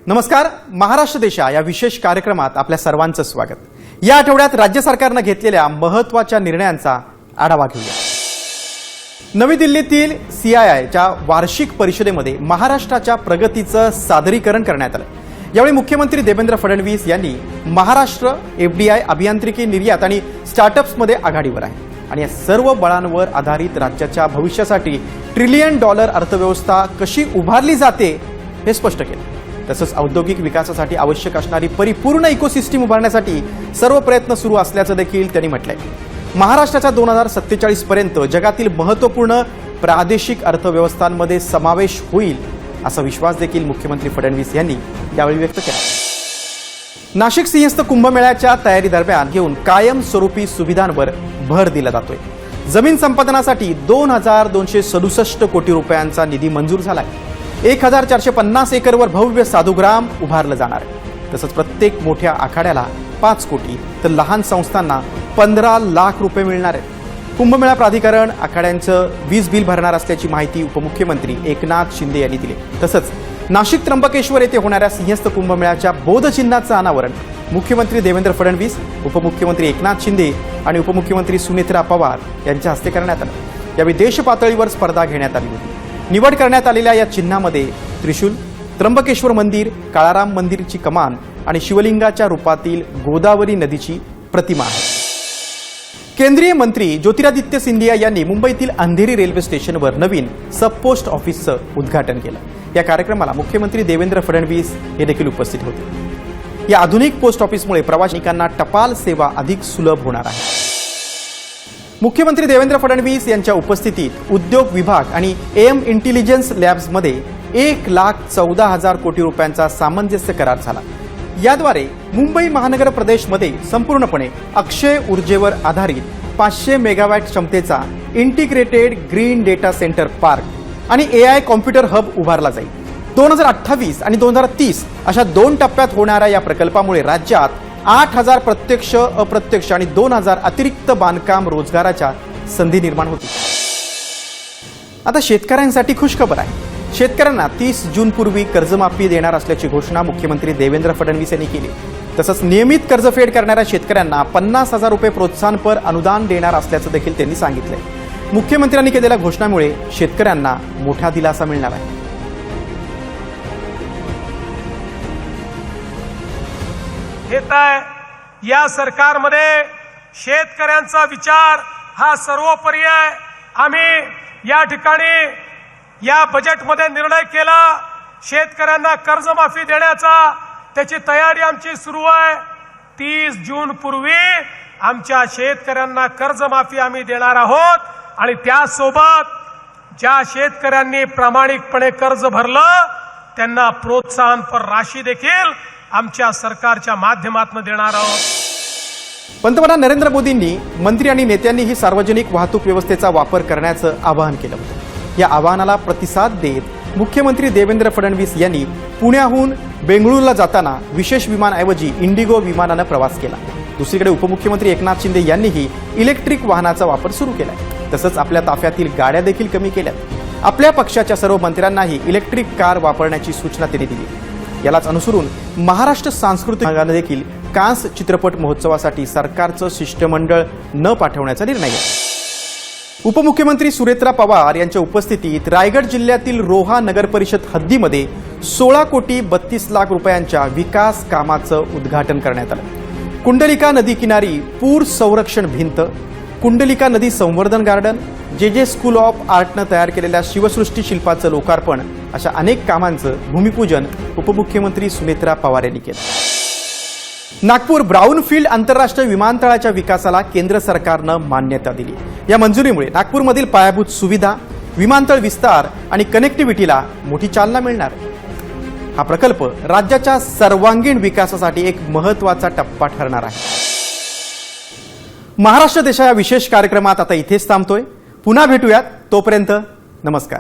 नमस्कार. महाराष्ट्र देशा या विशेष कार्यक्रमात आपल्या सर्वांचं स्वागत. या आठवड्यात राज्य सरकारने घेतलेल्या महत्त्वाच्या निर्णयांचा आढावा घेऊया. नवी दिल्लीतील CIIच्या वार्षिक परिषदेमध्ये महाराष्ट्राच्या प्रगतीचं सादरीकरण करण्यात आलं. यावेळी मुख्यमंत्री देवेंद्र फडणवीस यांनी महाराष्ट्र FDI अभियांत्रिकी निर्यात आणि स्टार्टअप्समध्ये आघाडीवर आहे आणि या सर्व बळांवर आधारित राज्याच्या भविष्यासाठी $1 ट्रिलियन अर्थव्यवस्था कशी उभारली जाते हे स्पष्ट केलं. तसंच औद्योगिक विकासासाठी आवश्यक असणारी परिपूर्ण इकोसिस्टीम उभारण्यासाठी सर्व प्रयत्न सुरू असल्याचं देखील त्यांनी म्हटलंय. महाराष्ट्राच्या 2047 पर्यंत जगातील महत्त्वपूर्ण प्रादेशिक अर्थव्यवस्थांमध्ये समावेश होईल असा विश्वास देखील मुख्यमंत्री फडणवीस यांनी यावेळी व्यक्त केला. नाशिक सिंहस्थ कुंभमेळ्याच्या तयारी दरम्यान घेऊन कायमस्वरूपी सुविधांवर भर दिला जातोय. जमीन संपादनासाठी 2267 कोटी रुपयांचा निधी मंजूर झालाय. 1450 एकरवर भव्य साधुग्राम उभारलं जाणार आहे. तसंच प्रत्येक मोठ्या आखाड्याला 5 कोटी तर लहान संस्थांना 15 लाख रुपये मिळणार आहेत. कुंभमेळा प्राधिकरण आखाड्यांचं वीज बिल भरणार असल्याची माहिती उपमुख्यमंत्री एकनाथ शिंदे यांनी दिली. तसंच नाशिक त्र्यंबकेश्वर येथे होणाऱ्या सिंहस्थ कुंभमेळ्याच्या बोधचिन्हाचं अनावरण मुख्यमंत्री देवेंद्र फडणवीस, उपमुख्यमंत्री एकनाथ शिंदे आणि उपमुख्यमंत्री सुनेत्रा पवार यांच्या हस्ते करण्यात आलं. यावेळी देशपातळीवर स्पर्धा घेण्यात आली होती. निवड करण्यात आलेल्या या चिन्हामध्ये त्रिशूल, त्र्यंबकेश्वर मंदिर, काळाराम मंदिरची कमान आणि शिवलिंगाच्या रूपातील गोदावरी नदीची प्रतिमा आहे. केंद्रीय मंत्री ज्योतिरादित्य सिंधिया यांनी मुंबईतील अंधेरी रेल्वे स्टेशनवर नवीन सब पोस्ट ऑफिसचं उद्घाटन केलं. या कार्यक्रमाला मुख्यमंत्री देवेंद्र फडणवीस हे देखील उपस्थित होते. या आधुनिक पोस्ट ऑफिसमुळे प्रवासिकांना टपाल सेवा अधिक सुलभ होणार आहे. मुख्यमंत्री देवेंद्र फडणवीस यांच्या उपस्थितीत उद्योग विभाग आणि AM इंटेलिजन्स लॅब्समध्ये 1,14,000 कोटी रुपयांचा सामंजस्य करार झाला. याद्वारे मुंबई महानगर प्रदेशमध्ये संपूर्णपणे अक्षय ऊर्जेवर आधारित 500 मेगावॅट क्षमतेचा integrated green data centre park आणि AI कॉम्प्युटर हब उभारला जाईल. 2028 आणि 2030 अशा 2 टप्प्यात होणाऱ्या या प्रकल्पामुळे राज्यात 8,000 प्रत्यक्ष, अप्रत्यक्ष आणि 2,000 अतिरिक्त बांधकाम रोजगाराच्या संधी निर्माण होतील. आता शेतकऱ्यांसाठी खुशखबर आहे. शेतकऱ्यांना 30 जूनपूर्वी कर्जमाफी देणार असल्याची घोषणा मुख्यमंत्री देवेंद्र फडणवीस यांनी केली. तसंच नियमित कर्जफेड करणाऱ्या शेतकऱ्यांना 50,000 रुपये प्रोत्साहनपर अनुदान देणार असल्याचं देखील त्यांनी सांगितलंय. मुख्यमंत्र्यांनी केलेल्या घोषणामुळे शेतकऱ्यांना मोठा दिलासा मिळणार आहे. येत आहे या सरकारमध्ये शेतकऱ्यांचा विचार हा सर्वोपरी आहे. आम्ही या ठिकाणी या बजेटमध्ये निर्णय केला शेतकऱ्यांना कर्जमाफी देण्याचा. त्याची तयारी आमची सुरू आहे. 30 जून पूर्वी आमच्या शेतकऱ्यांना कर्जमाफी आम्ही देणार आहोत आणि त्यासोबत ज्या शेतकऱ्यांनी प्रामाणिकपणे कर्ज भरलं त्यांना प्रोत्साहनपर राशी देखील आमच्या सरकारच्या माध्यमातून देणार आहोत. पंतप्रधान नरेंद्र मोदींनी मंत्री आणि नेत्यांनीही सार्वजनिक वाहतूक व्यवस्थेचा वापर करण्याचं आवाहन केलं होतं. या आवाहनाला प्रतिसाद देत मुख्यमंत्री देवेंद्र फडणवीस यांनी पुण्याहून बेंगळुरूला जाताना विशेष विमानाऐवजी इंडिगो विमानानं प्रवास केला. दुसरीकडे उपमुख्यमंत्री एकनाथ शिंदे यांनीही इलेक्ट्रिक वाहनाचा वापर सुरू केलाय. तसंच आपल्या ताफ्यातील गाड्या देखील कमी केल्यात. आपल्या पक्षाच्या सर्व मंत्र्यांनाही इलेक्ट्रिक कार वापरण्याची सूचना त्यांनी दिली. यालाच अनुसरून महाराष्ट्र सांस्कृतिक विभागाने देखील कांस चित्रपट महोत्सवासाठी सरकारचं शिष्टमंडळ न पाठवण्याचा निर्णय घेतला. उपमुख्यमंत्री सुनेत्रा पवार यांच्या उपस्थितीत रायगड जिल्ह्यातील रोहा नगर परिषद हद्दीमध्ये 16 कोटी 32 लाख रुपयांच्या विकास कामाचं उद्घाटन करण्यात आलं. कुंडलिका नदी किनारी पूर संरक्षण भिंत, कुंडलिका नदी संवर्धन गार्डन, JJ स्कूल ऑफ आर्टनं तयार केलेल्या शिवसृष्टी शिल्पाचं लोकार्पण अशा अनेक कामांचं भूमिपूजन उपमुख्यमंत्री सुनेत्रा पवार यांनी केलं. नागपूर ब्राऊनफील्ड आंतरराष्ट्रीय विमानतळाच्या विकासाला केंद्र सरकारनं मान्यता दिली. या मंजुरीमुळे नागपूरमधील पायाभूत सुविधा, विमानतळ विस्तार आणि कनेक्टिव्हिटीला मोठी चालना मिळणार. हा प्रकल्प राज्याच्या सर्वांगीण विकासासाठी एक महत्त्वाचा टप्पा ठरणार आहे. महाराष्ट्र देशा या विशेष कार्यक्रमात आता इथेच थांबतोय. पुन्हा भेटूयात. तोपर्यंत नमस्कार.